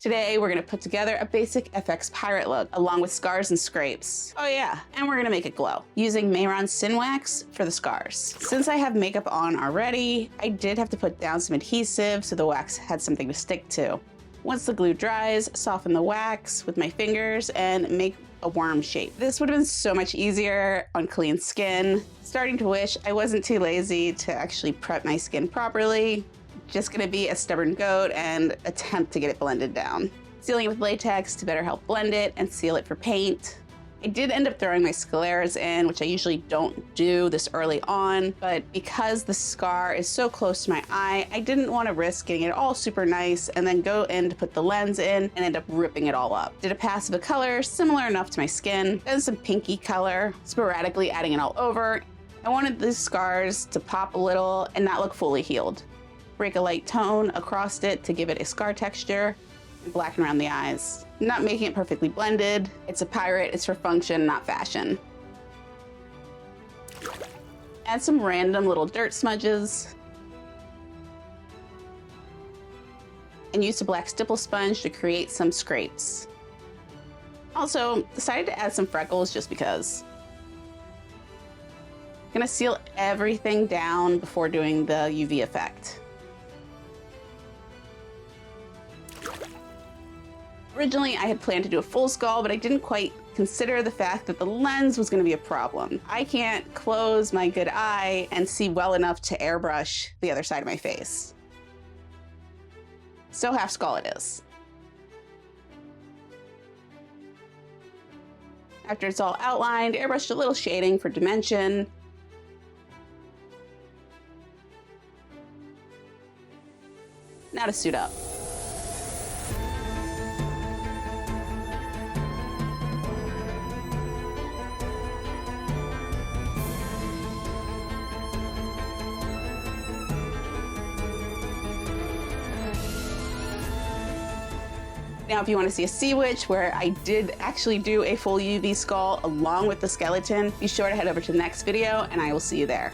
Today, we're gonna put together a basic FX pirate look, along with scars and scrapes. Oh yeah, and we're gonna make it glow, using Mayron's SynWax for the scars. Since I have makeup on already, I did have to put down some adhesive so the wax had something to stick to. Once the glue dries, soften the wax with my fingers and make a worm shape. This would have been so much easier on clean skin. Starting to wish I wasn't too lazy to actually prep my skin properly. Just gonna be a stubborn goat and attempt to get it blended down. Sealing it with latex to better help blend it and seal it for paint. I did end up throwing my scleras in, which I usually don't do this early on, but because the scar is so close to my eye, I didn't want to risk getting it all super nice and then go in to put the lens in and end up ripping it all up. Did a pass of a color similar enough to my skin, then some pinky color, sporadically adding it all over. I wanted these scars to pop a little and not look fully healed. Break a light tone across it to give it a scar texture, and blacken around the eyes. Not making it perfectly blended. It's a pirate, it's for function, not fashion. Add some random little dirt smudges. And use a black stipple sponge to create some scrapes. Also, decided to add some freckles just because. Gonna seal everything down before doing the UV effect. Originally, I had planned to do a full skull, but I didn't quite consider the fact that the lens was going to be a problem. I can't close my good eye and see well enough to airbrush the other side of my face. So half skull it is. After it's all outlined, airbrushed a little shading for dimension. Now to suit up. Now, if you want to see a sea witch where I did actually do a full UV skull along with the skeleton, be sure to head over to the next video and I will see you there.